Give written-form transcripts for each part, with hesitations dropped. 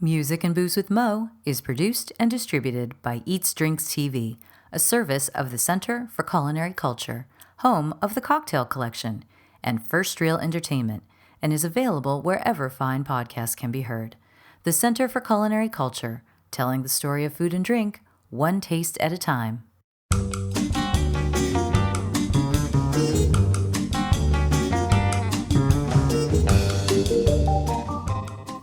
Music and Booze with Mo is produced and distributed by EatsDrinksTV, a service of the Center for Culinary Culture, home of the Cocktail Collection, and First Reel Entertainment, and is available wherever fine podcasts can be heard. The Center for Culinary Culture, telling the story of food and drink, one taste at a time.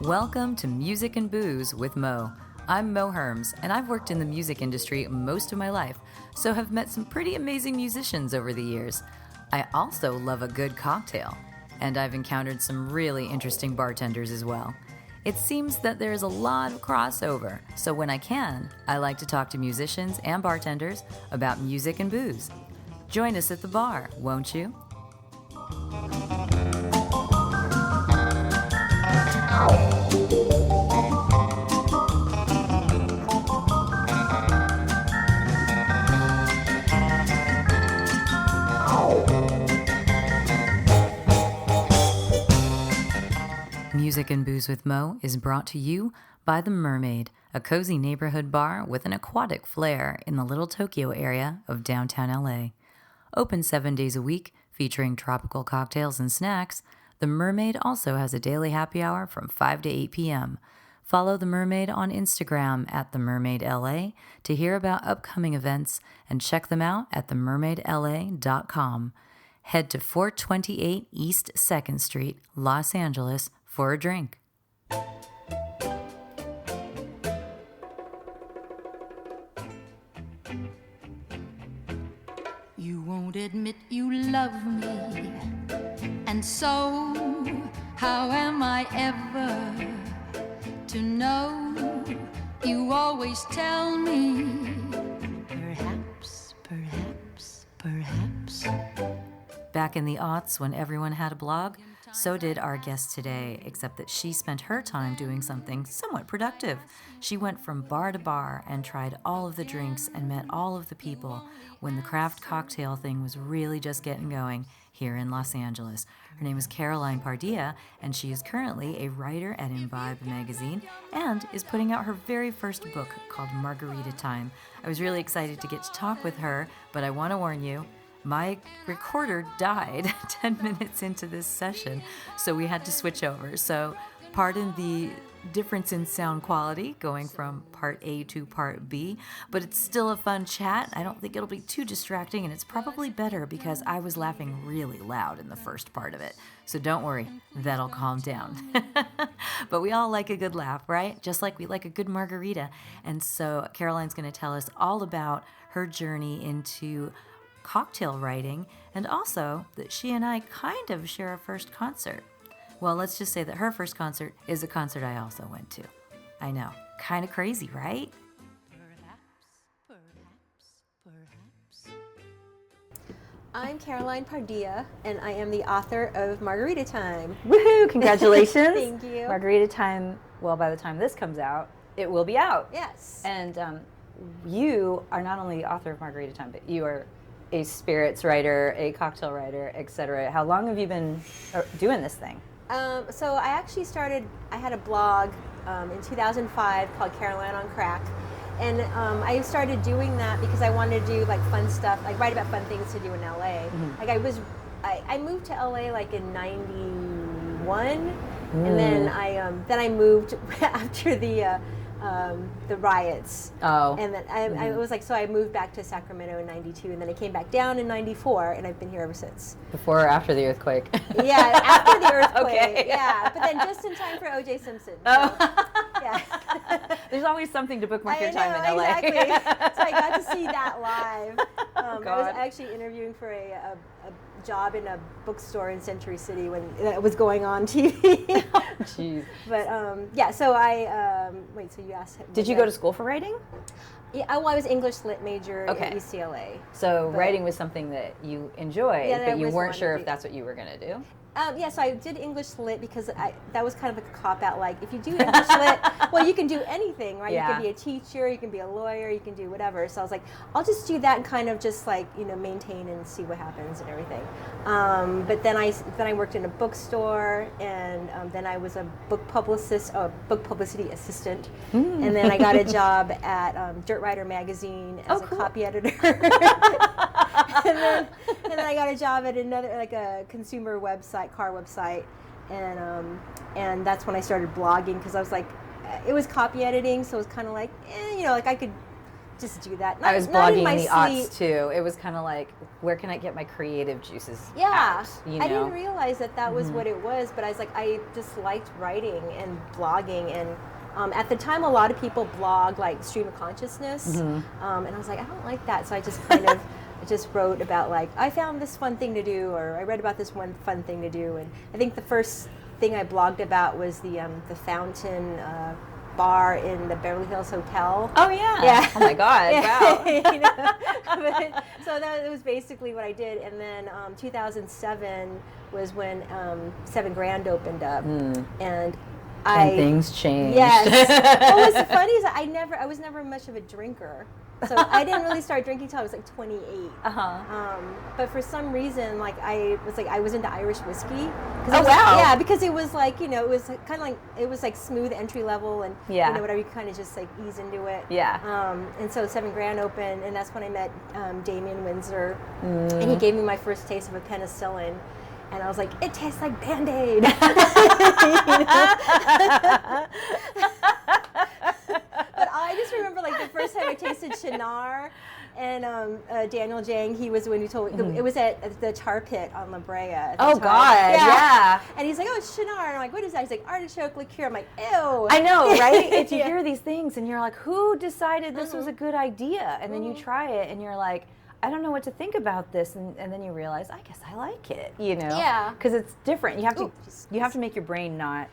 Welcome to Music and Booze with Mo. I'm Mo Herms, and I've worked in the music industry most of my life, so have met some pretty amazing musicians over the years. I also love a good cocktail, and I've encountered some really interesting bartenders as well. It seems that there's a lot of crossover, so when I can, I like to talk to musicians and bartenders about music and booze. Join us at the bar, won't you? Music and Booze with Mo is brought to you by The Mermaid, a cozy neighborhood bar with an aquatic flair in the Little Tokyo area of downtown LA. Open 7 days a week, featuring tropical cocktails and snacks, The Mermaid also has a daily happy hour from 5 to 8 p.m. Follow The Mermaid on Instagram at TheMermaidLA to hear about upcoming events and check them out at themermaidla.com. Head to 428 East 2nd Street, Los Angeles, for a drink. You won't admit you love me, and so how am I ever to know? You always tell me, perhaps. Back in the aughts, when everyone had a blog, so did our guest today, except that she spent her time doing something somewhat productive. She went from bar to bar and tried all of the drinks and met all of the people when the craft cocktail thing was really just getting going here in Los Angeles. Her name is Caroline Pardilla, and she is currently a writer at Imbibe magazine and is putting out her very first book called Margarita Time. I was really excited to get to talk with her, but I want to warn you, my recorder died 10 minutes into this session, so we had to switch over. So pardon the difference in sound quality going from part A to part B, but it's still a fun chat. I don't think it'll be too distracting, and it's probably better because I was laughing really loud in the first part of it. So don't worry, that'll calm down. But we all like a good laugh, right? Just like we like a good margarita. And so Caroline's going to tell us all about her journey into cocktail writing, and also that she and I kind of share a first concert. Well, let's just say that her first concert is a concert I also went to. I know, kind of crazy, right? Perhaps. I'm Caroline Pardilla, and I am the author of Margarita Time. Woohoo! Congratulations. Thank you. Margarita Time, well, by the time this comes out, it will be out. Yes. And you are not only the author of Margarita Time, but you are a spirits writer, a cocktail writer, etc. How long have you been doing this thing? So I actually I had a blog in 2005 called Caroline on Crack. And I started doing that because I wanted to do like fun stuff, like write about fun things to do in LA. Mm-hmm. Like I moved to LA like in '91, and then I moved after the riots. Oh. And then I was like, so I moved back to Sacramento in '92, and then I came back down in '94, and I've been here ever since. Before or after the earthquake? Yeah, after the earthquake. Okay. Yeah, but then just in time for O.J. Simpson. So, Oh. yeah. There's always something to bookmark your time in LA. Exactly. So I got to see that live. I was God. actually interviewing for a job in a bookstore in Century City when it was going on TV. Oh, jeez. But yeah, so I wait. So you asked? Did you go to school for writing? Yeah, well, I was English lit major Okay. at UCLA. So writing was something that you enjoyed, Yeah, that I but you always weren't wanted sure to if that's what you were going to do? Yeah, so I did English lit because that was kind of a cop-out. Like, if you do English lit, well, you can do anything, right? Yeah. You can be a teacher, you can be a lawyer, you can do whatever. So I was like, I'll just do that and kind of just like, maintain and see what happens and everything. But then I worked in a bookstore, and then I was a book publicity assistant. And then I got a job at Dirt Rider magazine as a copy editor. and then I got a job at another, like a consumer website, car website. And that's when I started blogging, because I was like, it was copy editing, so it was kind of like, like I could just do that. I was blogging in the aughts too. It was kind of like, where can I get my creative juices out? I didn't realize that was what it was, but I was like, I just liked writing and blogging, and at the time, a lot of people blog like stream of consciousness, and I was like, I don't like that, so I just kind of just wrote about like, I found this fun thing to do, or I read about this one fun thing to do. And I think the first thing I blogged about was the Fountain bar in the Beverly Hills Hotel. Oh yeah. Oh my God. Wow. So that was basically what I did. And then 2007 was when 7 Grand opened up, and things changed. Yes. What was funny is I was never much of a drinker. So I didn't really start drinking till I was like 28. But for some reason, like I was into Irish whiskey. Oh wow! Yeah, because it was like, it was kind of like, it was like smooth entry level, and whatever, you kind of just like ease into it. Yeah. And so 7 Grand opened, and that's when I met Damien Windsor, and he gave me my first taste of a penicillin. And I was like, it tastes like Band-Aid. But I just remember like the first time I tasted Shinar, and Daniel Jang, he was the one who told me, it was at the Tar Pit on La Brea at the time. God, yeah. And he's like, oh, it's Shinar. And I'm like, what is that? He's like, artichoke liqueur. I'm like, ew. I know, right? You hear these things and you're like, who decided this was a good idea? And then you try it and you're like, I don't know what to think about this, and then you realize, I guess I like it, Yeah. because it's different. You have to make your brain not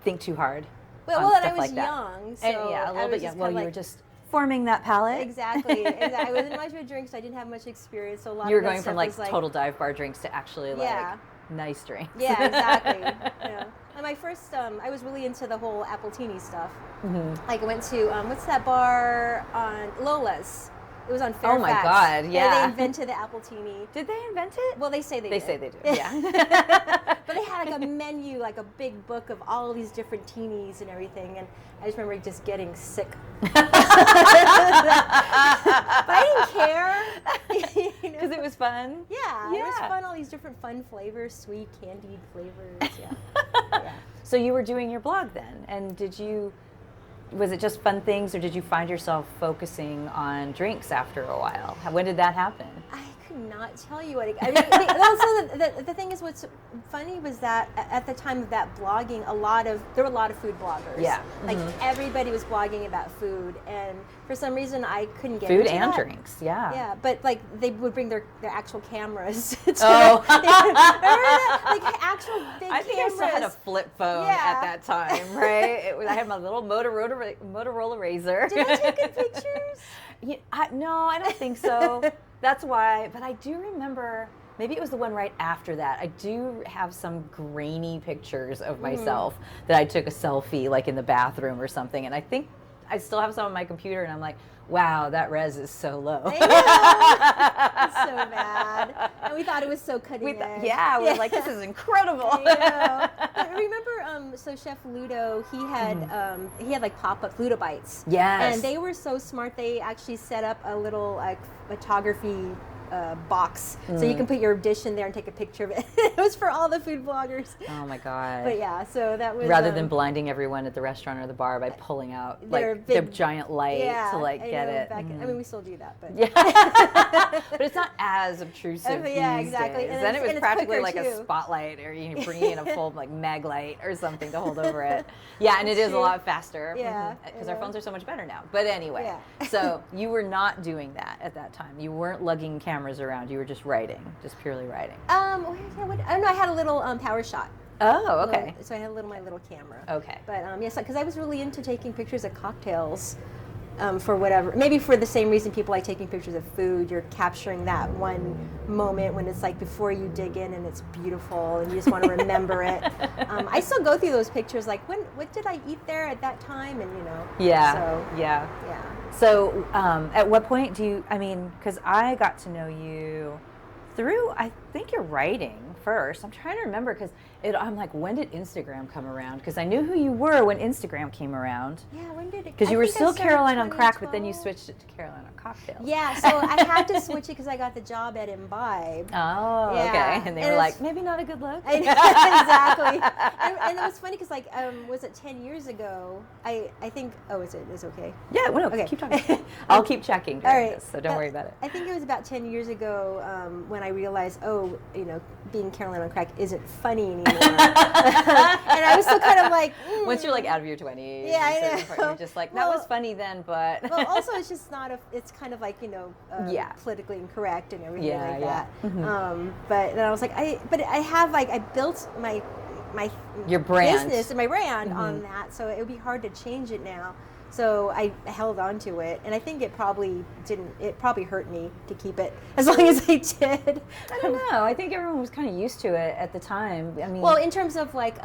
think too hard. Well, and I was like young, so and, a little bit young. Well, you were just forming that palate. Exactly. I wasn't much of a drink, so I didn't have much experience. So a lot you were of that going from stuff like total dive bar drinks to actually like nice drinks. Yeah, exactly. And my first, I was really into the whole Appletini stuff. Like I went to what's that bar on Lola's? It was on Fairfax. Oh my God, yeah. They invented the Appletini. Did they invent it? Well, they say they did. They say they do, yeah. But they had like a menu, like a big book of all these different teenies and everything, and I just remember just getting sick. But I didn't care. Because it was fun? Yeah, it was fun, all these different fun flavors, sweet, candied flavors, yeah. So you were doing your blog then, and was it just fun things, or did you find yourself focusing on drinks after a while? When did that happen? I could not tell you what it, I mean, also the thing is, what's funny was that at the time of that blogging, there were a lot of food bloggers. Yeah. Like everybody was blogging about food, and for some reason I couldn't get food into and that. Drinks, yeah. Yeah, but like they would bring their actual cameras. Oh. Remember that? Like actual big I think cameras. I still had a flip phone at that time, right? I had my little Motorola Razr. Did I take good pictures? No, I don't think so. That's why, but I do remember, maybe it was the one right after that. I do have some grainy pictures of myself that I took a selfie like in the bathroom or something, and I think I still have some on my computer, and I'm like, wow, that res is so low. I know. It's so bad. And we thought it was so cutting edge. Yeah, we were like, this is incredible. I know. But remember, so Chef Ludo, he had like pop-up Ludo Bites. Yes. And they were so smart. They actually set up a little like photography box, so you can put your dish in there and take a picture of it. It was for all the food bloggers. Oh my God. But yeah, so that was rather than blinding everyone at the restaurant or the bar by pulling out like their giant light to like get it. I mean, we still do that, but but it's not as obtrusive. Yeah, these exactly. days. And then it was practically like a too. spotlight, or you bring in a full like mag light or something to hold over it. Yeah, and it is a lot faster. Yeah, because our phones are so much better now. But anyway, so you were not doing that at that time. You weren't lugging cameras around. You were just writing, just purely writing. I don't know. I had a little power shot. Oh, okay. So I had my little camera. Okay. But yes, because I was really into taking pictures of cocktails. for whatever, maybe for the same reason people like taking pictures of food. You're capturing that one moment when it's like before you dig in and it's beautiful and you just want to remember it. I still go through those pictures, like what did I eat there at that time, and Yeah. So Yeah. yeah. So, at what point because I got to know you through, I think, your writing first. I'm trying to remember because I'm like, when did Instagram come around? Because I knew who you were when Instagram came around. Yeah, when did it? Because you I were think I still started Caroline on Crack, but then you 2012. switched it to Caroline on Cocktails. Yeah, so I had to switch it because I got the job at Imbibe. Oh, Yeah. okay. And they And were it's- like, maybe not a good look. Exactly. And it was funny because, like, was it 10 years ago? I think, it's okay. Yeah, well, Okay. keep talking. I'll keep checking during All right. this, so don't worry about it. I think it was about 10 years ago when I realized, being Caroline on Crack isn't funny anymore. And I was still kind of like, Once you're like out of your 20s, Yeah, I certain part, know. you're just like, that was funny then, but. well, also it's just not it's kind of like Yeah. politically incorrect and everything Yeah, like yeah. that. Mhm. But then I was like, I built my Your brand. business and my brand on that, so it would be hard to change it now. So I held on to it, and I think it probably hurt me to keep it as long as I did. I don't know. I think everyone was kind of used to it at the time. I mean, Well, in terms of like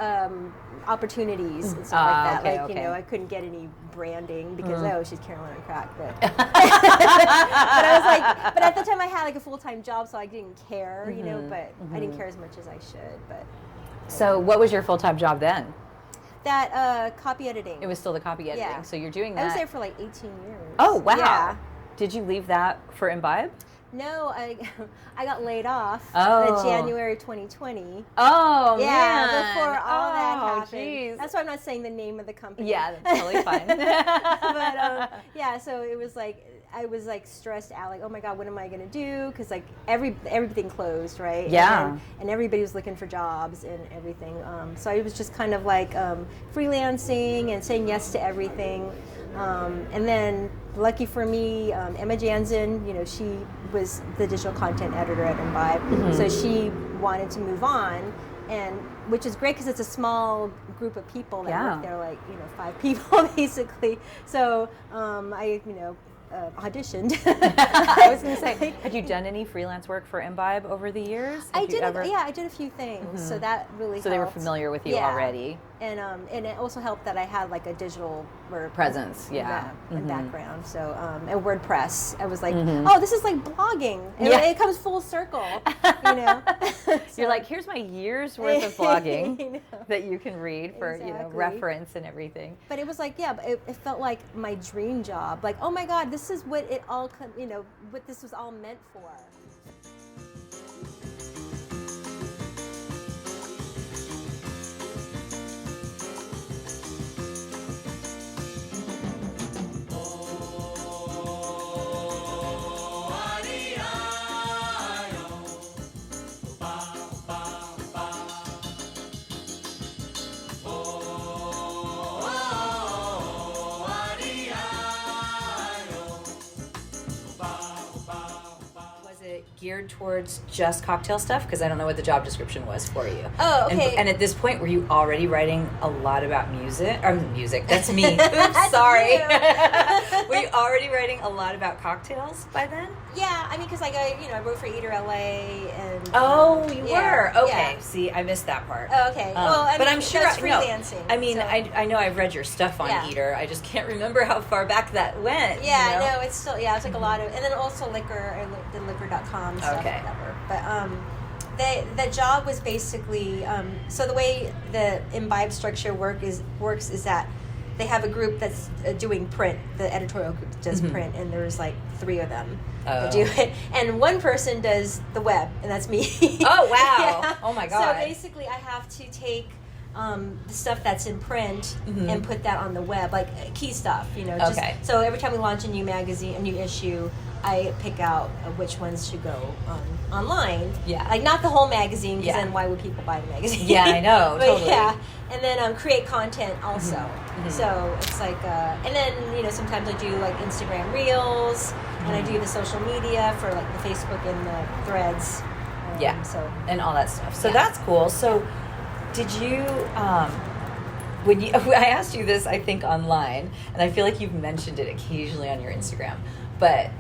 opportunities and stuff like that, okay, like okay. I couldn't get any branding because she's Caroline on Crack, but but I was like, but at the time I had like a full-time job, so I didn't care, but I didn't care as much as I should. But so what was your full-time job then? that copy editing, It was still the copy editing. Yeah. So you're doing that. I was there for like 18 years. Oh, wow. Yeah. Did you leave that for Imbibe? No, I got laid off Oh. in January 2020. Oh, Yeah, man. before all that happened. Geez. That's why I'm not saying the name of the company. Yeah, that's totally fine. But yeah, so it was like I was like stressed out, like, oh my God, what am I gonna do? Because like everything closed, right? Yeah. And everybody was looking for jobs and everything. So I was just kind of like freelancing and saying yes to everything. And then, lucky for me, Emma Jansen, she was the digital content editor at Imbibe, so she wanted to move on, and which is great because it's a small group of people that work there, like 5 people basically. So I auditioned. I was going to say, had you done any freelance work for Imbibe over the years? I Have you did. ever- I did a few things, so that really. So they were helped. familiar with you Yeah. already. And it also helped that I had like a digital Presence, yeah. background. So and WordPress, I was like, oh, this is like blogging. And Yeah. it comes full circle, You're like, here's my year's worth of blogging You know. that you can read for Exactly. reference and everything. But it was like, yeah, it felt like my dream job. Like, oh my God, this is what it all, what this was all meant for. Geared towards just cocktail stuff? Because I don't know what the job description was for you. Oh, okay. And at this point, were you already writing a lot about music? Or music, that's me. Oops, That's sorry. you. Were you already writing a lot about cocktails by then? Yeah, I mean, because like I wrote for Eater LA and. Oh, you yeah, were? Okay. yeah. See, I missed that part. Oh, okay. Well, I but mean, I'm sure that's no. freelancing. I mean, so- I know I've read your stuff on Yeah. Eater. I just can't remember how far back that went. Yeah, you know? no, it's still it's like a lot of, and then also liquor, the liquor.com stuff, Okay. whatever. But the job was basically so the way the Imbibe structure works is that they have a group that's doing print. The editorial group does print, and there's like 3 of them that do it, and one person does the web, and that's me. Oh, wow. Yeah. Oh, my God. So basically, I have to take the stuff that's in print and put that on the web, like key stuff, Just, Okay. So every time we launch a new magazine, a new issue, I pick out which ones should go online. Yeah. Like not the whole magazine, because Yeah. then why would people buy the magazine? Yeah, I know, But totally. yeah, and then create content also. So it's like, and then sometimes I do like Instagram Reels, and I do the social media for like the Facebook and the Threads. Yeah. So And all that stuff. So Yeah. that's cool. So did you when you, I asked you this, I think online, and I feel like you've mentioned it occasionally on your Instagram, but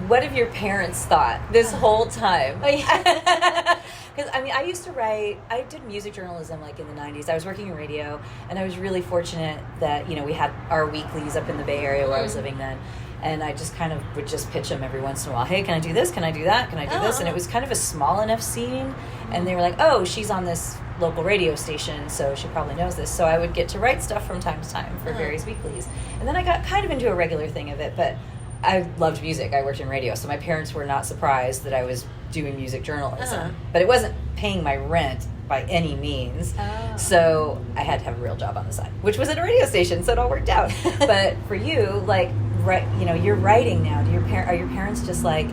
what have your parents thought this whole time? Oh, yeah. Because, I mean, I used to write, I did music journalism like in the 90s. I was working in radio, and I was really fortunate that, you know, we had our weeklies up in the Bay Area where I was living then. And I just kind of would just pitch them every once in a while. Hey, can I do this? Can I do that? Can I do this? And it was kind of a small enough scene. And they were like, oh, she's on this local radio station, so she probably knows this. So I would get to write stuff from time to time for various weeklies. And then I got kind of into a regular thing of it, but I loved music. I worked in radio, so my parents were not surprised that I was doing music journalism. But it wasn't paying my rent by any means. So I had to have a real job on the side, which was at a radio station, so it all worked out. But for you, like, right, you know, you're writing now. Are your parents just like,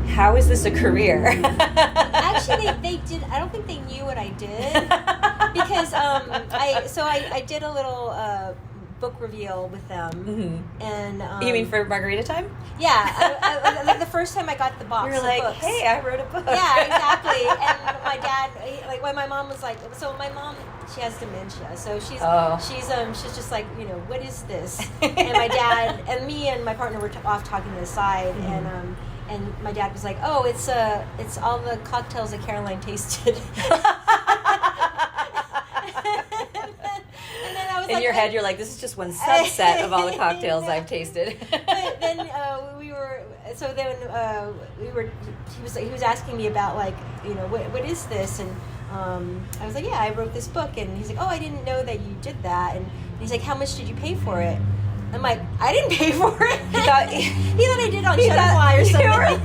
how is this a career? Actually, they did. I don't think they knew what I did because I did a little book reveal with them, and you mean for Margarita Time? Yeah, I, like the first time I got the box. You were of like, books. hey, I wrote a book. Yeah, exactly. And my dad, like, when my mom was like, so my mom, she has dementia, so she's just like, you know, what is this? And my dad and me and my partner were off talking to the side, and my dad was like, oh, it's all the cocktails that Caroline tasted. In your head, you're like, this is just one subset of all the cocktails I've tasted. But then he was asking me about, like, you know, what is this? And I was like, yeah, I wrote this book. And he's like, oh, I didn't know that you did that. And he's like, how much did you pay for it? I'm like, I didn't pay for it. He thought I did on Shutterfly or something.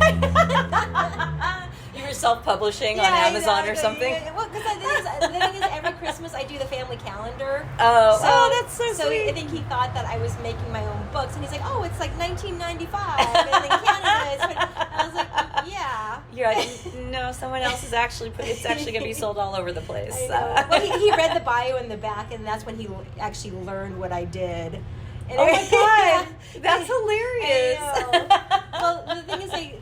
You were self-publishing on Amazon or something? Well, because the thing is, every Christmas I do the family calendar. That's so sweet. I think he thought that I was making my own books, and he's like, oh, it's like $19.95, and in Canada it's... I was like, yeah. You're like, no, someone else is actually it's actually going to be sold all over the place. Well, he read the bio in the back, and that's when he actually learned what I did. And oh my god, that's hilarious! Well, the thing is, I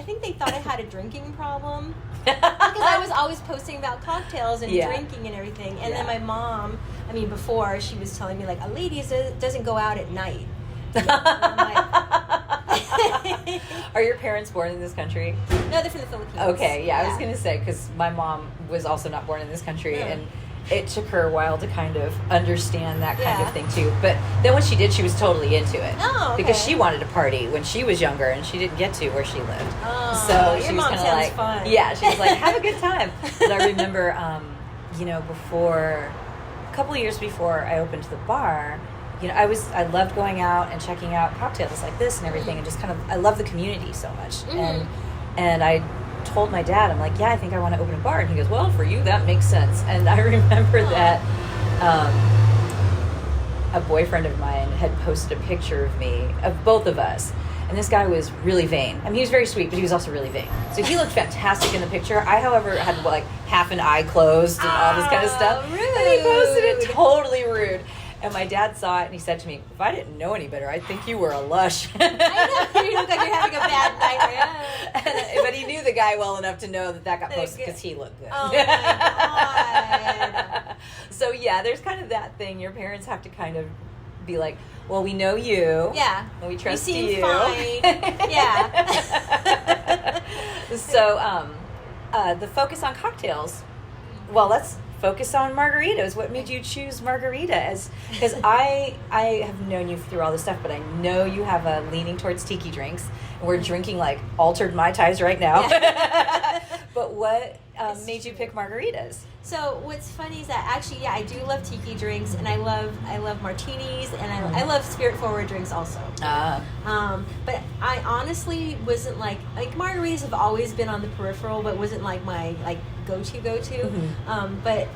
think they thought I had a drinking problem because I was always posting about cocktails and drinking and everything. And then my mom, I mean, before she was telling me, like, a lady doesn't go out at night. And I'm like, are your parents born in this country? No, they're from the Philippines. Okay, yeah. I was gonna say, because my mom was also not born in this country, and it took her a while to kind of understand that kind of thing too. But then when she did, she was totally into it. Oh, okay. Because she wanted to party when she was younger, and she didn't get to where she lived. Oh, so she your was mom kind of sounds like, fun. yeah, she was like, have a good time. But I remember, you know, before, a couple of years before I opened the bar, you know, I loved going out and checking out cocktails like this and everything, and just kind of, I love the community so much. And I told my dad, I'm like, yeah, I think I want to open a bar. And he goes, well, for you, that makes sense. And I remember that a boyfriend of mine had posted a picture of me, of both of us. And this guy was really vain. I mean, he was very sweet, but he was also really vain. So he looked fantastic in the picture. I, however, had like half an eye closed and all this kind of stuff. Rude. And he posted it totally rude. And my dad saw it, and he said to me, if I didn't know any better, I'd think you were a lush. I know. You look like you're having a bad night. But he knew the guy well enough to know that got posted because he looked good. Oh, my God. So, yeah, there's kind of that thing. Your parents have to kind of be like, well, we know you. Yeah. And we trust you. You. Seem fine. Yeah. So, the focus on cocktails. Well, let's focus on margaritas. What made you choose margarita? Because I have known you through all this stuff, but I know you have a leaning towards tiki drinks, and we're drinking like altered Mai Tais right now. Yeah. But what made you pick margaritas? So what's funny is that actually, I do love tiki drinks, and I love martinis, and I love spirit forward drinks also. But I honestly wasn't like margaritas have always been on the peripheral, but wasn't like my go-to. But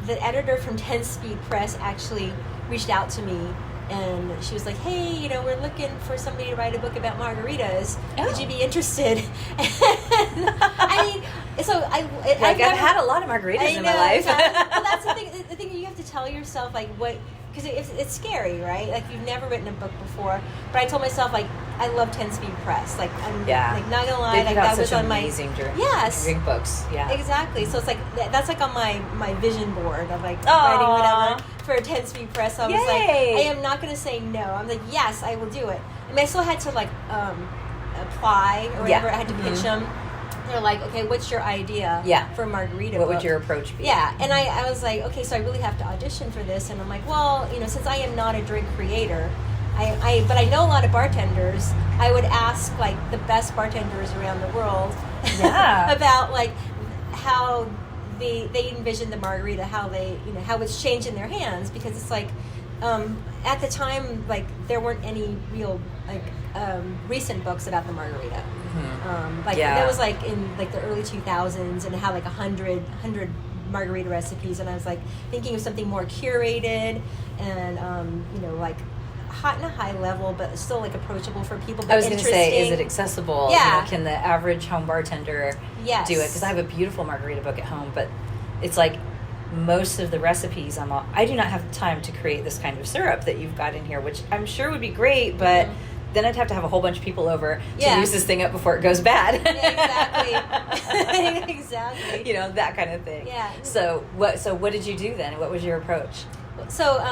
the editor from 10 Speed Press actually reached out to me, and she was like, hey, you know, we're looking for somebody to write a book about margaritas. Would you be interested? And, I mean, so I've had a lot of margaritas in my life. Well, that's the thing. The thing you have to tell yourself, like, what because it's scary, right? Like you've never written a book before, but I told myself like I love 10-speed press. Like I'm like not gonna lie, like that was on my drink books. Yeah, exactly. So it's like that's like on my vision board of like writing whatever for a 10-speed press. So I was like, I am not gonna say no. I'm like, yes, I will do it. I mean, I still had to like apply or whatever. I had to pitch them. They're like, okay, what's your idea for a margarita What book? would your approach be? Yeah, and I was like, okay, so I really have to audition for this, and I'm like, well, since I am not a drink creator, but I know a lot of bartenders. I would ask like the best bartenders around the world about like how they envision the margarita, how they how it's changed in their hands, because it's like at the time like there weren't any real like recent books about the margarita. That was like in like the early 2000s, and it had like 100 margarita recipes, and I was like thinking of something more curated and like hot and a high level, but still like approachable for people. But I was going to say, is it accessible? Yeah. Can the average home bartender do it? Because I have a beautiful margarita book at home, but it's like most of the recipes I do not have time to create this kind of syrup that you've got in here, which I'm sure would be great, but then I'd have to have a whole bunch of people over to use this thing up before it goes bad. Exactly. Exactly. That kind of thing. Yeah. So what did you do then? What was your approach? So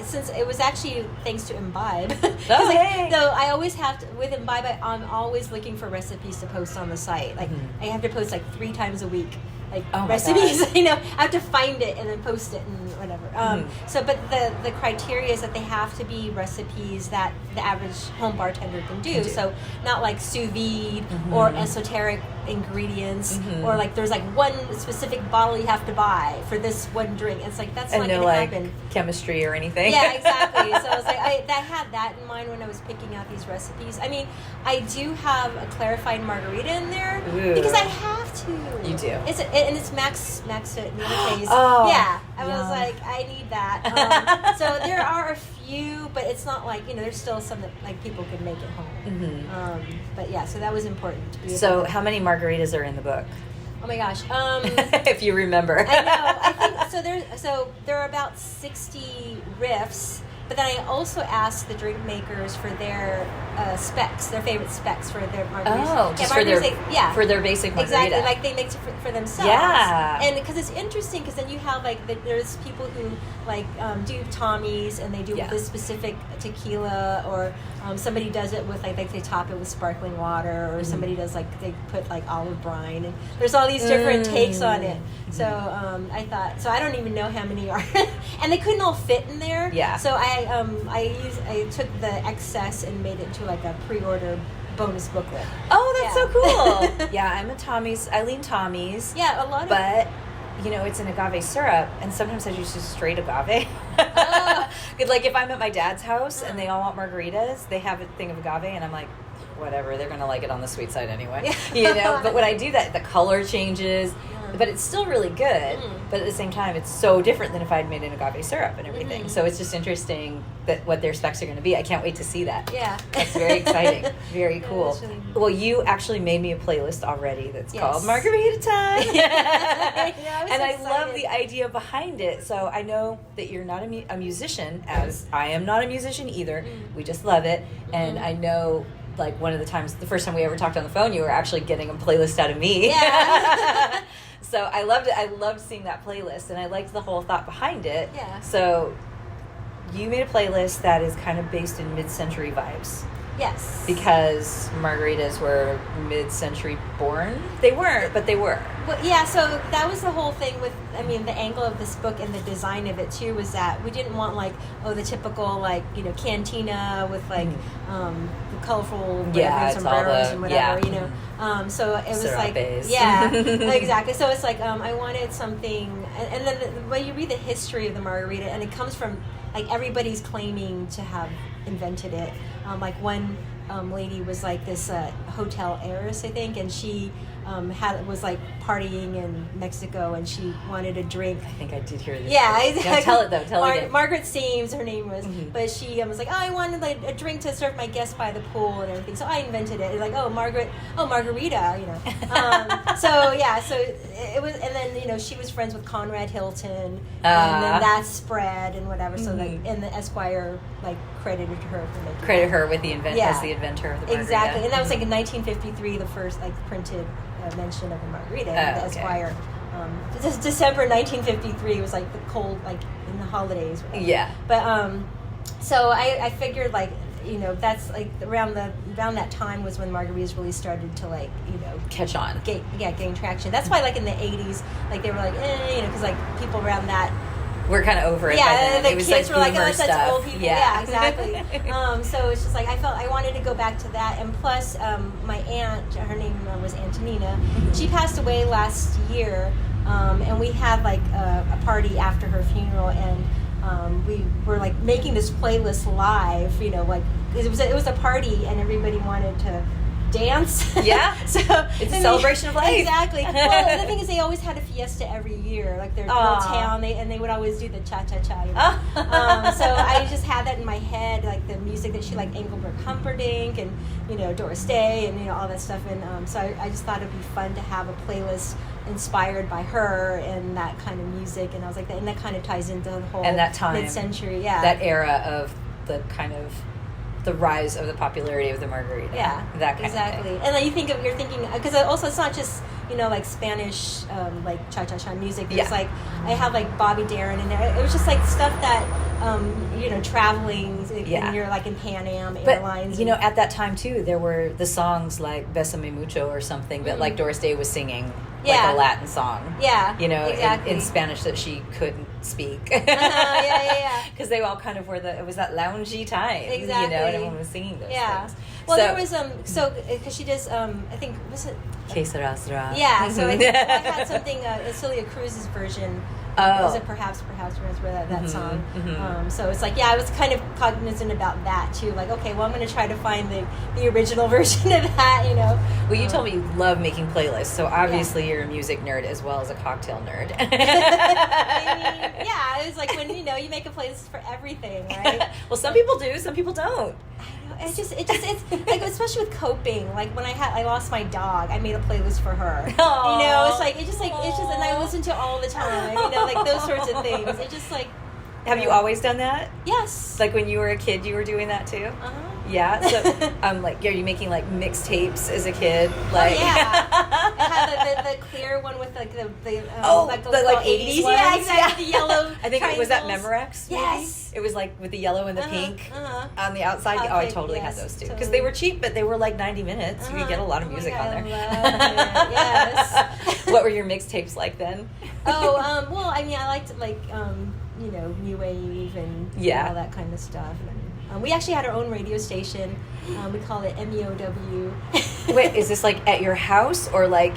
since it was actually thanks to Imbibe, so I always have to, with Imbibe, I'm always looking for recipes to post on the site. Like I have to post like 3 times a week. Like recipes, I have to find it and then post it and whatever. So, but the criteria is that they have to be recipes that the average home bartender can do. So, not like sous vide or esoteric ingredients, or like there's like one specific bottle you have to buy for this one drink. It's like that's not going to happen. Chemistry or anything. Yeah, exactly. So I was like, I had that in mind when I was picking out these recipes. I mean, I do have a clarified margarita in there because I have to. You do. And it's max it taste. I was like, I need that. So there are a few, but it's not like there's still some that like people could make at home. But yeah, so that was important. So how many margaritas are in the book? Oh my gosh! If you remember, I know. I think so. There are about 60 riffs. But then I also asked the drink makers for their specs, their favorite specs for their margaritas. Oh, just for their basic margarita. Exactly, like they make it for themselves. Yeah. And because it's interesting, because then you have like there's people who like do Tommy's, and they do it with this specific tequila, or somebody does it with like they top it with sparkling water, or somebody does like they put like olive brine, and there's all these different takes on it. So I thought, so I don't even know how many are, and they couldn't all fit in there. Yeah. So I took the excess and made it into like a pre-order bonus booklet. Oh, that's so cool. Yeah, I'm a Tommy's. I lean Tommy's. Yeah, a lot of. But it's an agave syrup, and sometimes I use just straight agave. Like if I'm at my dad's house and they all want margaritas, they have a thing of agave, and I'm like, whatever, they're gonna like it on the sweet side anyway. But when I do that, the color changes. But it's still really good. But at the same time, it's so different than if I'd made an agave syrup and everything. So it's just interesting that what their specs are going to be. I can't wait to see that. Yeah. That's very exciting. Very cool. Really cool. Well, you actually made me a playlist already that's called Margarita Time. And I love the idea behind it. So I know that you're not a musician, as I am not a musician either. We just love it. And I know... like one of the first time we ever talked on the phone, you were actually getting a playlist out of me. Yeah. So I loved it. I loved seeing that playlist, and I liked the whole thought behind it. Yeah. So you made a playlist that is kind of based in mid-century vibes. Yes. Because margaritas were mid-century born. They weren't, but they were. Well, yeah, so that was the whole thing with, the angle of this book and the design of it too, was that we didn't want like, the typical like, cantina with like the colorful sombreros and whatever, so it was like, exactly. So it's like, I wanted something, and then when you read the history of the margarita, and it comes from like everybody's claiming to have invented it. Like one lady was like this hotel heiress, I think, and she was like partying in Mexico, and she wanted a drink. I think I did hear this. Yeah, exactly. No, tell it though. Tell it again. Margaret Seames, her name was, but she was like, oh, I wanted like a drink to serve my guests by the pool and everything. So I invented it. Like, margarita, you know. So it was, and then she was friends with Conrad Hilton, and then that spread and whatever. So and the Esquire like credited her for making with the as the inventor of the margarita. Exactly, and that was like in 1953, the first like printed mention of a margarita in the Esquire. December 1953 was like the cold, like in the holidays. Whatever. Yeah. But so I figured like that's like around that time was when margaritas really started to like catch on. Gain traction. That's why like in the 80s like they were like because like people around that. We're kind of over it. Yeah, by then. the it was kids like were like, boomer oh, stuff. that's old people. Yeah, Exactly. So it's just like I wanted to go back to that, and plus my aunt, her name was Antonina. She passed away last year, and we had like a party after her funeral, and we were like making this playlist live. Like it was a party, and everybody wanted to dance. Yeah. So it's a celebration of life. Exactly. Well, the thing is, they always had a fiesta every year, like their little town. They would always do the cha-cha-cha. So I just had that in my head, like the music that she liked, Engelbert Humperdinck and Doris Day and all that stuff. And so I just thought it'd be fun to have a playlist inspired by her and that kind of music. And I was like, and that kind of ties into the whole and that time, mid-century, that era of the kind of the rise of the popularity of the margarita. Yeah, that kind exactly. of thing. And then you're thinking, because also it's not just like Spanish like cha-cha-cha music. There's like I have like Bobby Darin in there. It was just like stuff that traveling when you're like in Pan Am Airlines. But at that time too, there were the songs like Bésame Mucho or something that like Doris Day was singing. Like a Latin song. Yeah. In Spanish that she couldn't speak. Yeah. Because they all kind of were it was that loungy time. Exactly. And everyone was singing those things. Well, there was because she does I think was it Que Sera Sera. Yeah. So I had something Celia Cruz's version. Was it perhaps that song? Mm-hmm. So it's like I was kind of cognizant about that too. Like okay, well I'm going to try to find the original version of that. Well, you told me you love making playlists, so obviously you're a music nerd as well as a cocktail nerd. I mean, yeah, it's like when you make a playlist for everything, right? Well, some people do, some people don't. I know. It's like especially with coping. Like when I lost my dog, I made a playlist for her. Aww. It's just and I listen to all the time. Like those sorts of things. It just like. Have you always done that? Yes. Like when you were a kid, you were doing that too? Uh-huh. Yeah. So are you making like mixtapes as a kid? Like yeah. I had the clear one with like the like the 80s ones? Yeah, exactly. The yellow. I think was that triangles. Memorex? Maybe? Yes. It was like with the yellow and the pink on the outside. Okay, I totally had those too because they were cheap, but they were like 90 minutes. You could get a lot of music on there. Yes. What were your mixtapes like then? Well, I mean, I liked like new wave and all that kind of stuff. And, we actually had our own radio station. We called it MEOW. Wait, is this like at your house or like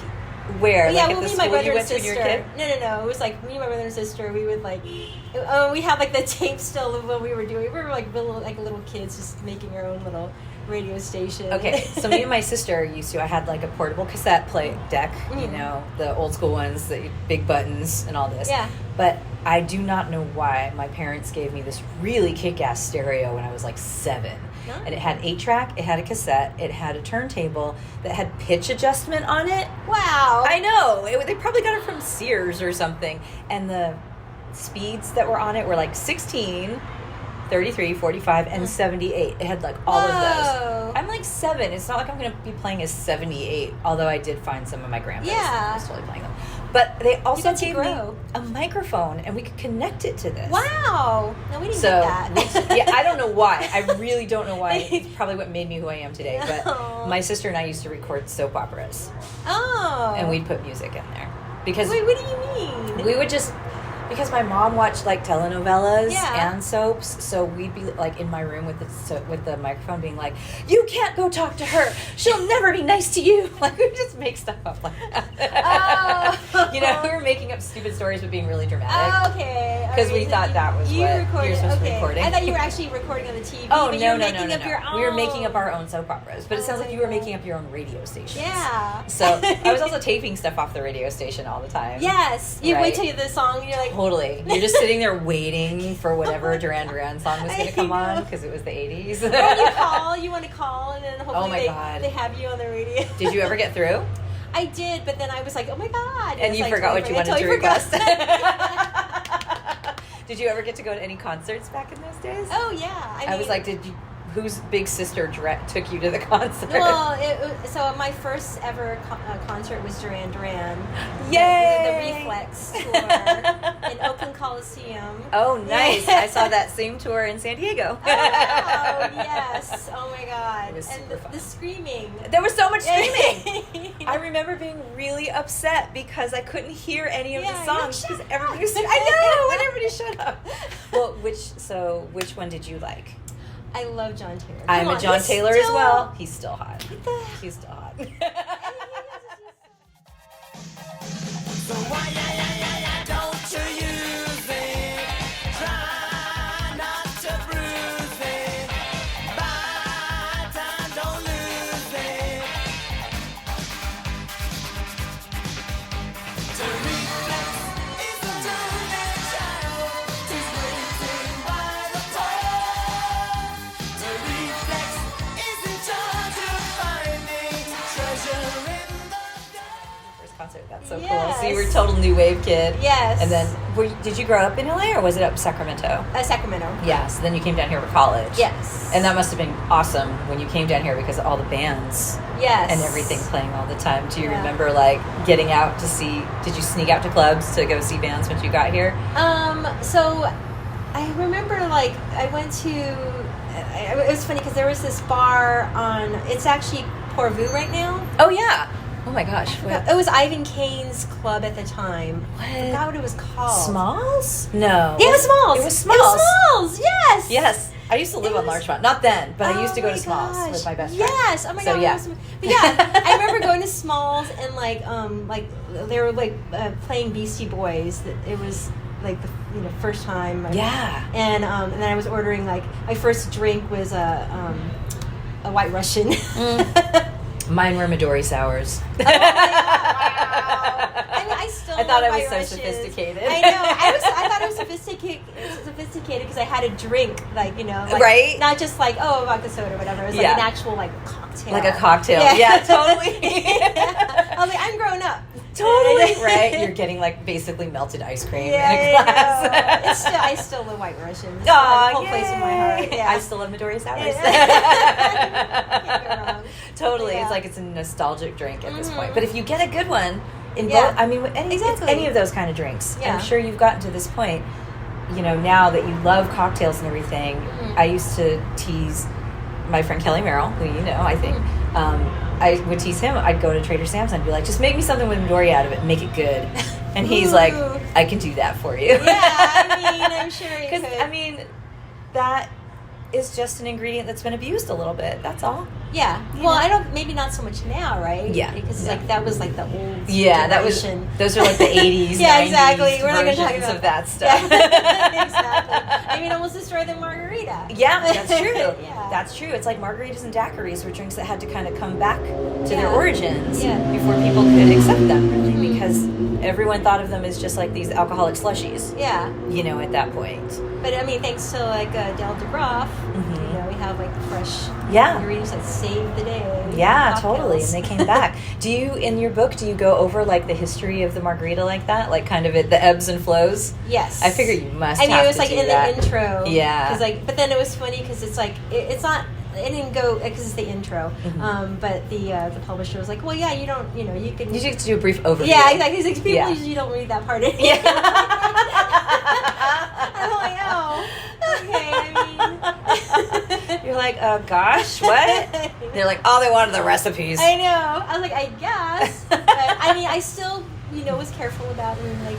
where? Yeah, like me at the and my school brother you and went to when you sister. were a kid? No. It was like me and my brother and sister. We would like, we had like the tape still of what we were doing. We were like little kids just making our own little radio station. Okay, so me and my sister I had like a portable cassette play deck, the old school ones, the big buttons and all this. Yeah. But I do not know why my parents gave me this really kick-ass stereo when I was like 7. Nice. And it had 8-track, it had a cassette, it had a turntable that had pitch adjustment on it. Wow. I know. They probably got it from Sears or something. And the speeds that were on it were like 16, 33, 45, and 78. It had like all of those. I'm like 7. It's not like I'm going to be playing a 78, although I did find some of my grandma's. Yeah. I was totally playing them. But they also gave me a microphone, and we could connect it to this. Wow. No, we didn't get that. I don't know why. I really don't know why. It's probably what made me who I am today. But my sister and I used to record soap operas. Oh. And we'd put music in there. Because wait, what do you mean? We would just... Because my mom watched like telenovelas Yeah. and soaps, so we'd be like in my room with the microphone, being like, "You can't go talk to her. She'll never be nice to you." Like we would just make stuff up like that. Oh. We were making up stupid stories, but being really dramatic. Oh, okay. because we thought that was you what recorded. you're supposed to be Okay, recording. I thought you were actually recording on the TV. Oh, but no, you were no, making no, up your no. own. We were making up our own soap operas, but it sounds like you were making up your own radio station. Yeah. So I was also taping stuff off the radio station all the time. Yes. You Right. wait till the song, and you're like, Totally. You're just sitting there waiting for whatever Duran Duran song was going to come on because it was the 80s. or you want to call, and then hopefully my God. they have you on the radio. Did you ever get through? I did, but then I was like, oh my God. And you I forgot totally what you forgot- wanted to I totally request? forgot. Did you ever get to go to any concerts back in those days? Oh, yeah. I was like, whose big sister took you to the concert? Well, so my first ever concert was Duran Duran. Yay! The Reflex tour in Oakland Coliseum. Oh, nice. Yeah. I saw that same tour in San Diego. Oh, yes. Oh, my God. It was and super fun. the screaming. There was so much screaming. I remember being really upset because I couldn't hear any of the Yeah, you're like, songs because "Shut everybody was. up." I know, and everybody shut up. Well, which one did you like? I love John Taylor. I'm Come a on, John he's Taylor as still- well. He's still hot. What the- He's still hot. So why, don't you use it? Try not to bruise it. Buy time, don't lose it. To reflex is a teenage child who's waiting by the door. To reflex is in charge of finding treasure in the dark. First concert. That's so cool. Yes. So you were a total new wave kid. Yes. And then, did you grow up in LA or was it up Sacramento? Sacramento. Yeah. So then you came down here for college. Yes. And that must have been awesome when you came down here because of all the bands Yes. and everything playing all the time. Do you Yeah. remember like getting out to see? Did you sneak out to clubs to go see bands once you got here? So I remember like I went to. It was funny because there was this bar on. It's actually Porvu right now. Oh yeah. Oh my gosh. What? It was Ivan Kane's club at the time. I What? forgot what it was called. Smalls? No. Yeah, it was Smalls. It was Smalls. It was Smalls. Yes. Yes. I used to live It on was- Larchmont. Not then, but I used to go Oh to my Smalls gosh. with my best friend. Yes. Oh my So, God. yeah. But yeah, I remember going to Smalls and like they were like playing Beastie Boys. It was like the first time. Yeah. And then I was ordering like my first drink was a White Russian. Mine were Midori sours. Oh my God, wow. I mean, I still. I thought love I was White so Russians. sophisticated. I know. I thought it was sophisticated because I had a drink, like like, Right? Not just like a vodka soda or whatever. It was like Yeah. an actual like cocktail. Like a cocktail. Yeah, totally. I was like, I'm grown up. Totally. Right? You're getting like basically melted ice cream in a Yeah, glass. I still love White Russians. It's Aw, a whole place in my heart. yay. Yeah. I still love Midori sours. Can't go wrong. Totally. Yeah. It's like it's a nostalgic drink at this point. Mhm. But if you get a good one, in Yeah. both, I mean, Exactly. any of those kind of drinks, Yeah. I'm sure you've gotten to this point, now that you love cocktails and everything. Mhm. I used to tease my friend Kelly Merrill, who you know, I think. I would tease him. I'd go to Trader Sam's and I'd be like, just make me something with Midori out of it and make it good. And he's like, Ooh. I can do that for you. Yeah, I mean, I'm sure you Because, could. I mean, that is just an ingredient that's been abused a little bit. That's all. Yeah. You Well, know? I don't. Maybe not so much now, right? Yeah. Because Yeah. like that was like the old. Yeah, that was. generation. Those are like the 80s, Yeah, 90s exactly. We're not going to talk versions about of that stuff. Yeah. Exactly. I mean, almost destroy the margarita. Yeah, that's true. Yeah. That's true. It's like margaritas and daiquiris were drinks that had to kind of come back to Yeah. their origins Yeah. before people could accept them, really, Mhm. because everyone thought of them as just like these alcoholic slushies, Yeah. at that point. But I mean, thanks to like Del DeGroff, Mhm. we have like the fresh Yeah. margaritas that save the day. Yeah, Cocktails. totally. And they came back. In your book, do you go over like the history of the margarita like that? Like kind of the ebbs and flows? Yes. I figure you must I mean, have it was to like do in that. the intro. Yeah. Cause like, but then it was funny because it's like it's not. It didn't go because it's the intro. Mhm. But the publisher was like, well, yeah, you don't. You can. You just do a brief overview. Yeah, exactly. He's like, people Yeah. usually don't read that part. In. Yeah. I'm like, oh, okay. I mean, You're like, oh gosh, what? They're like, oh, they wanted the recipes. I know. I was like, I guess. But I mean, I still, was careful about it. And like,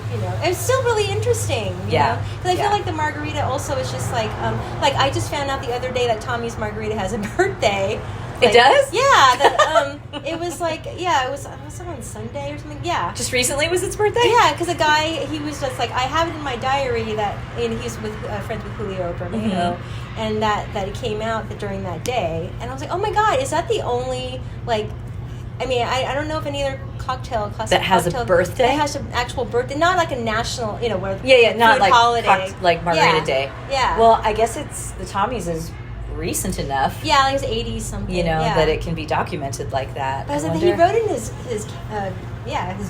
it's still really interesting. Yeah. Because I Yeah. feel like the margarita also is just like I just found out the other day that Tommy's Margarita has a birthday. Like, does? Yeah. It was like, it was on Sunday or something. Yeah. Just recently was its birthday? Yeah, because a guy, he was just like, I have it in my diary that, and he's with friends with Julio Bermejo, and that it came out during that day. And I was like, oh my God, is that the only, like, I mean, I don't know if any other cocktail that has a birthday. That has an actual birthday, not like a national, where not food like holiday, like Margarita Day. Yeah. Well, I guess it's the Tommy's is recent enough. Yeah, like it's 80s something. That it can be documented like that. But I was like, he wrote in his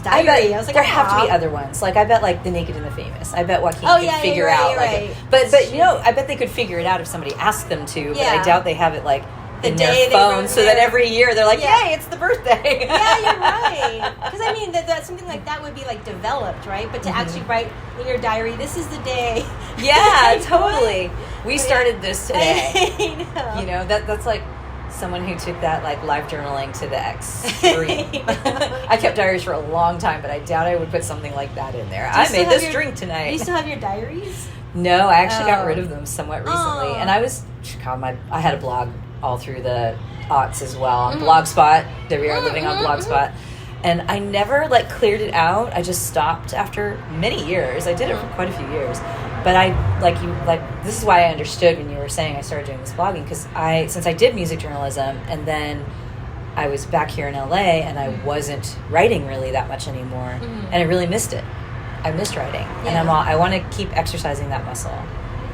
diary. I was like, there have to be other ones. Like I bet, like The Naked and the Famous. I bet Joaquin could figure out. You're right. But I bet they could figure it out if somebody asked them to. But I doubt they have it like the in day their phone, so that every year they're like, "Yay, it's the birthday!" Yeah, you're right. Because I mean, that something like that would be like developed, right? But to actually write in your diary, this is the day. Yeah, totally. We started this today. I know. That's like someone who took that like live journaling to the extreme. I kept diaries for a long time, but I doubt I would put something like that in there. I made this drink tonight. Do you still have your diaries? No, I actually got rid of them somewhat recently, and I had a blog all through the aughts as well on Blogspot. There we are, living on Blogspot. And I never like cleared it out. I just stopped after many years. I did it for quite a few years. But this is why I understood when you were saying I started doing this blogging, because since I did music journalism and then I was back here in LA and I wasn't writing really that much anymore, and I really missed it. I missed writing, and I want to keep exercising that muscle.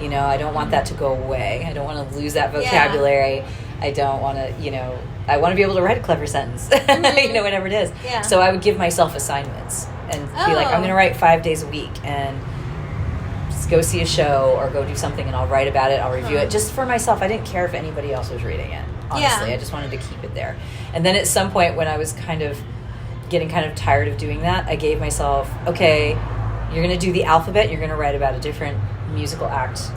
I don't want that to go away. I don't want to lose that vocabulary. Yeah. I don't want to, I want to be able to write a clever sentence, whatever it is. Yeah. So I would give myself assignments and be like, I'm going to write 5 days a week and just go see a show or go do something and I'll write about it. I'll review it just for myself. I didn't care if anybody else was reading it. Honestly, I just wanted to keep it there. And then at some point when I was getting tired of doing that, I gave myself, okay, you're going to do the alphabet. You're going to write about a different musical act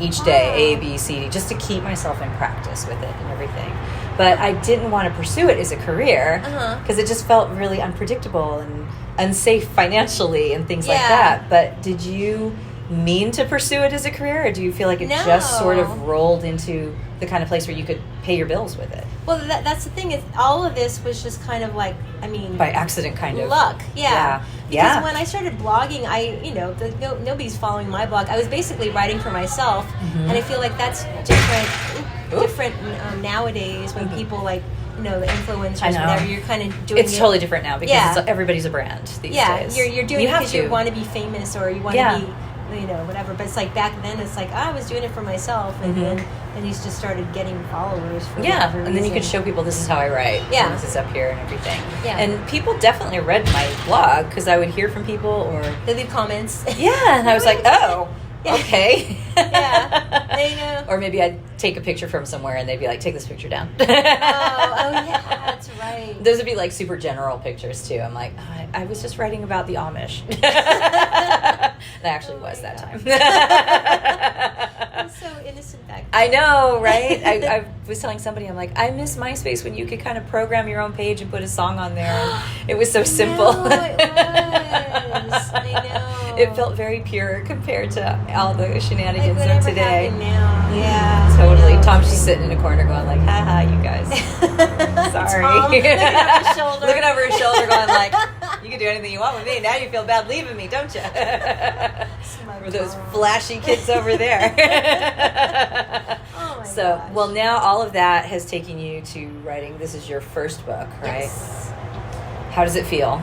each day, A, B, C, D, just to keep myself in practice with it and everything. But I didn't want to pursue it as a career because it just felt really unpredictable and unsafe financially and things like that. But did you mean to pursue it as a career, or do you feel like it just sort of rolled into the kind of place where you could pay your bills with it? Well, that's the thing, is all of this was just kind of like, by accident, kind of luck. Yeah. Because when I started blogging, nobody's following my blog. I was basically writing for myself, and I feel like that's different nowadays when people like, the influencers, whatever, you're kind of doing it's totally different now because everybody's a brand these days. Yeah, you're doing it because you want to be famous or you want to be, whatever. But it's like back then, it's like I was doing it for myself, and then he's just started getting followers. For whatever and then you could show people this is how I write. Yeah, and this is up here and everything. Yeah, and people definitely read my blog because I would hear from people or they leave comments. Yeah, and I was like, oh. Yeah. Okay. Yeah. There you go. Or maybe I'd take a picture from somewhere and they'd be like, take this picture down. Oh yeah, that's right. Those would be like super general pictures too. I'm like, I was just writing about the Amish. That actually was that time. I'm so innocent back then. I know, right? I was telling somebody, I'm like, I miss MySpace when you could kind of program your own page and put a song on there. It was so simple. No, it was. I know. It felt very pure compared to all the shenanigans of today. Now. Yeah. Totally. Tom's just sitting in a corner going like, haha, you guys. Sorry. Tom, looking over his shoulder. Looking over his shoulder going like, you can do anything you want with me. Now you feel bad leaving me, don't you? For those flashy kids over there. Oh my So, gosh. well, now all of that has taken you to writing. This is your first book, right? Yes. How does it feel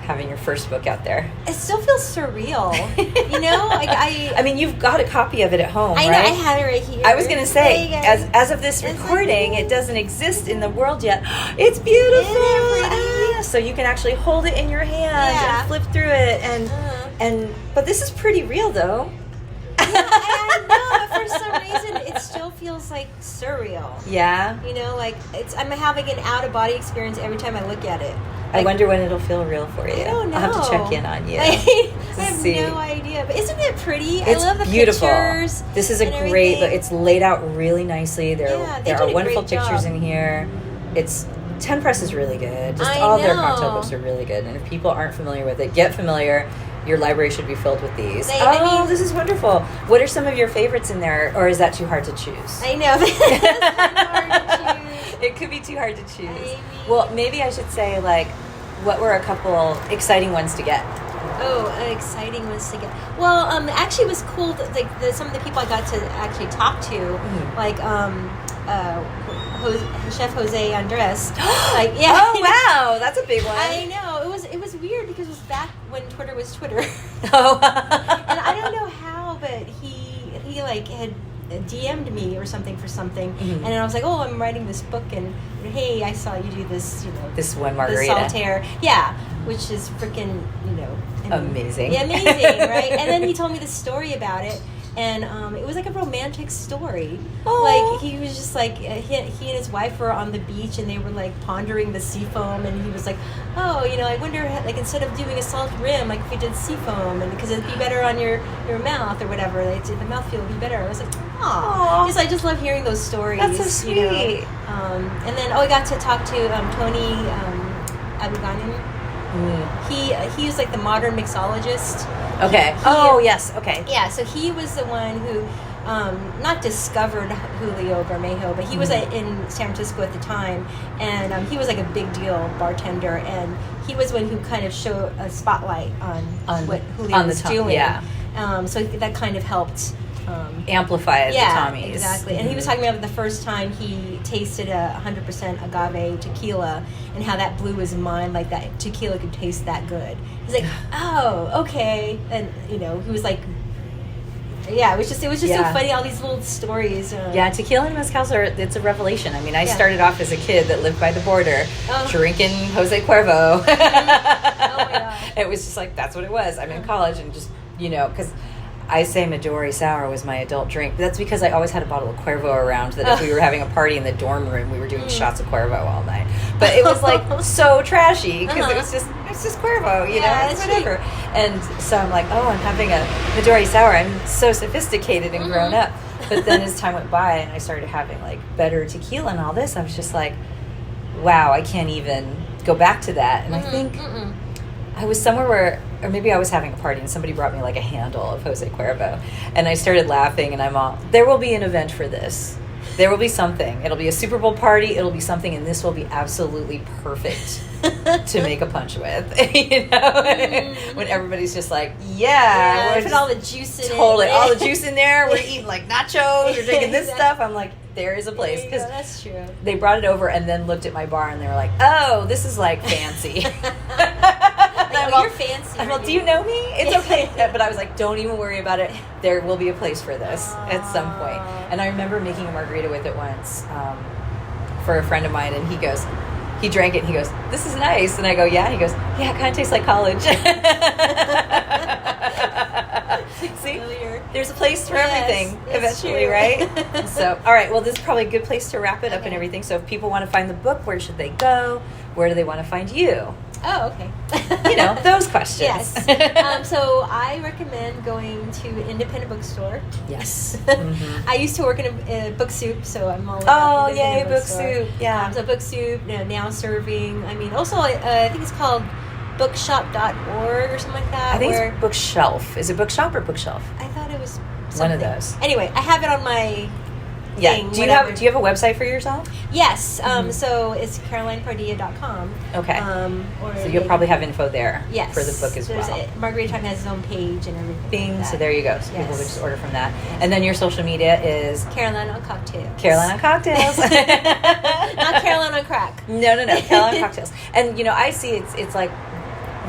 having your first book out there? It still feels surreal. Like I mean, you've got a copy of it at home, I know, right? I have it right here. I was going to say, There you go. as of this recording, it doesn't exist in the world yet. It's beautiful. Isn't it pretty? So you can actually hold it in your hand and flip through it, but this is pretty real, though. I know, but for some reason, it still feels like surreal. Yeah. Like I'm having an out of body experience every time I look at it. I wonder when it'll feel real for you. I don't know. I'll have to check in on you. I have see. no idea. But isn't it pretty? It's I love the beautiful. pictures. This is a and great everything. book. It's laid out really nicely. They There did are a wonderful great pictures job. in here. It's 10 Press is really good. Just I all their know. cocktail books are really good. And if people aren't familiar with it, get familiar. Your library should be filled with these. This is wonderful. What are some of your favorites in there, or is that too hard to choose? I know. It's hard to choose. It could be too hard to choose. Maybe. Well, maybe I should say, like, what were a couple exciting ones to get? Oh, exciting ones to get. Well, actually, it was cool. Some of the people I got to actually talk to, like Chef Jose Andres. Like, yeah. Oh wow, that's a big one. I know it was weird because it was back when Twitter was Twitter. Oh. And I don't know how, but he like had DM'd me or something for something, and then I was like, oh, I'm writing this book, and hey, I saw you do this, This one the margarita. Saltaire, yeah, which is freaking, Amazing. Yeah, amazing, right? And then he told me the story about it, and it was like a romantic story. Aw. Like, he was just like, he and his wife were on the beach, and they were like pondering the sea foam, and he was like, oh, I wonder, like, instead of doing a salt rim, like if we did sea foam, and because it'd be better on your mouth or whatever, like, the mouthfeel would be better. I was like, Aw. I just love hearing those stories. That's so sweet. And then I got to talk to Tony Abuganin. He was like the modern mixologist. Okay. Yes. Okay. Yeah, so he was the one who not discovered Julio Bermejo, but he was in San Francisco at the time, and he was like a big deal bartender, and he was one who kind of showed a spotlight on what Julio was doing. Yeah. So that kind of helped. Amplify the Yeah, Tommies. exactly. And he was talking about the first time he tasted a 100% agave tequila and how that blew his mind, like that tequila could taste that good. He's like, oh, okay. And, he was like, yeah, it was just so funny, all these little stories. Yeah, tequila and mezcal it's a revelation. I mean, I Yeah. started off as a kid that lived by the border, Oh. drinking Jose Cuervo. Oh my God. It was just like, that's what it was. I'm in college and just, because I say Midori Sour was my adult drink, but that's because I always had a bottle of Cuervo around that if we were having a party in the dorm room, we were doing shots of Cuervo all night. But it was like so trashy because it's just Cuervo, Yeah, it's it's whatever. And so I'm like, oh, I'm having a Midori Sour. I'm so sophisticated and grown up. But then as time went by and I started having like better tequila and all this, I was just like, wow, I can't even go back to that. And I think I was somewhere where, or maybe I was having a party and somebody brought me like a handle of Jose Cuervo, and I started laughing, and I'm all, there will be an event for this. There will be something. It'll be a Super Bowl party. It'll be something, and this will be absolutely perfect to make a punch with. When everybody's just like, yeah, we're put just all the juice in it. totally all the juice in there. We're eating like nachos. We're drinking this Exactly. stuff. I'm like, there is a place There you go, because that's true. they brought it over and then looked at my bar and they were like, oh, this is like fancy. Like, you're fancy. I'm like, do you know me? It's okay. But I was like, don't even worry about it. There will be a place for this at some point. And I remember making a margarita with it once for a friend of mine, and he drank it and he goes, this is nice. And I go, yeah. And he goes, yeah, it kind of tastes like college. See? There's a place for everything eventually, true. right? So, all right, well, this is probably a good place to wrap it up and everything. So if people want to find the book, where should they go? Where do they want to find you? Oh, okay. Those questions. Yes. So I recommend going to an independent bookstore. Yes. I used to work in a book soup, so I'm all about Oh, yay, independent Book bookstore. Soup. Yeah. So Book Soup, now serving. I mean, also, I think it's called bookshop.org or something like that. I think where it's Bookshelf. Is it Bookshop or Bookshelf? I thought it was One of something. those. Anyway, I have it on my Yeah. thing, Do you whatever. have a website for yourself? Yes. So it's CarolinePardilla.com. Okay. Or So you'll probably have info there yes, for the book as there's well. Margarita Time has its own page and everything. Bing. like So that. there you go. So people would Yes. just order from that. And then your social media is Caroline on Cocktails. Caroline on Cocktails. Not Caroline on Crack. No. Caroline on Cocktails. And I see it's like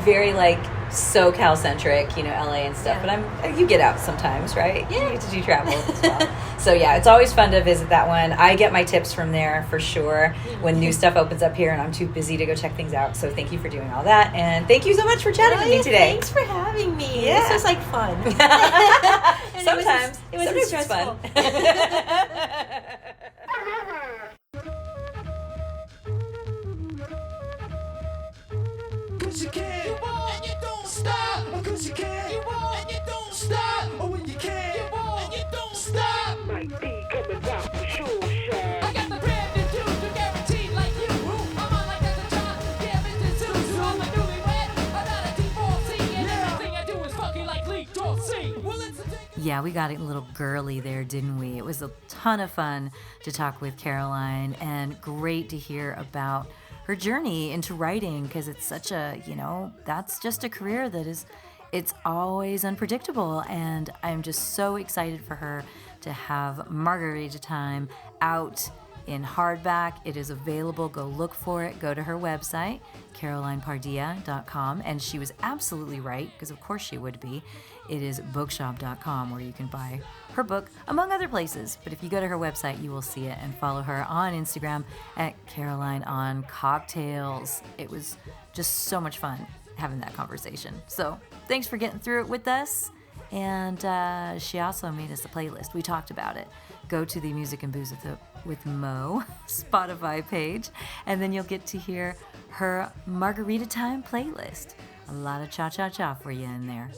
very like SoCal centric, LA and stuff. Yeah. But you get out sometimes, right? Yeah. You get to do travel as well. So yeah, it's always fun to visit that one. I get my tips from there for sure when new stuff opens up here and I'm too busy to go check things out. So thank you for doing all that. And thank you so much for chatting with me today. Thanks for having me. Yeah. This was like fun. And Sometimes. It wasn't Sometimes it's stressful. Cause you can, and you don't stop. Cause you can, and you don't stop. Or when you can, and you don't stop. Might be coming down for sure, I got the brand new dude, you guaranteed like you. I'm on like that's a child, yeah, Mr. Suzu. I'm a newlywed, I'm not a divorcee, and everything I do is fucking like Lee Dorsey. Well, it's a Yeah, we got a little girly there, didn't we? It was a ton ton of fun to talk with Caroline, and great to hear about her journey into writing, because it's such a, that's just a career that it's always unpredictable. And I'm just so excited for her to have Margarita Time out in hardback. It is available. Go look for it. Go to her website, carolinepardilla.com. And she was absolutely right, because of course she would be. It is bookshop.com, where you can buy her book, among other places. But if you go to her website, you will see it, and follow her on Instagram at Caroline on Cocktails. It was just so much fun having that conversation. So thanks for getting through it with us. And she also made us a playlist. We talked about it. Go to the Music and Booze with Mo Spotify page, and then you'll get to hear her Margarita Time playlist. A lot of cha-cha-cha for you in there.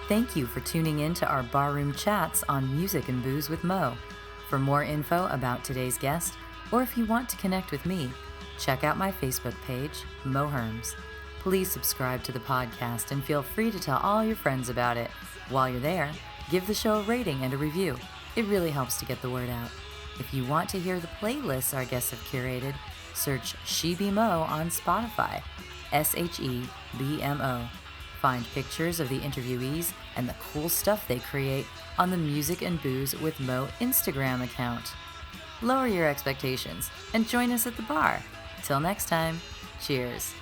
Thank you for tuning in to our barroom chats on Music and Booze with Mo. For more info about today's guest, or if you want to connect with me, check out my Facebook page, Mo Herms. Please subscribe to the podcast and feel free to tell all your friends about it. While you're there, give the show a rating and a review. It really helps to get the word out. If you want to hear the playlists our guests have curated, search She Be Mo on Spotify, SHEBMO. Find pictures of the interviewees and the cool stuff they create on the Music and Booze with Mo Instagram account. Lower your expectations and join us at the bar. Till next time, cheers.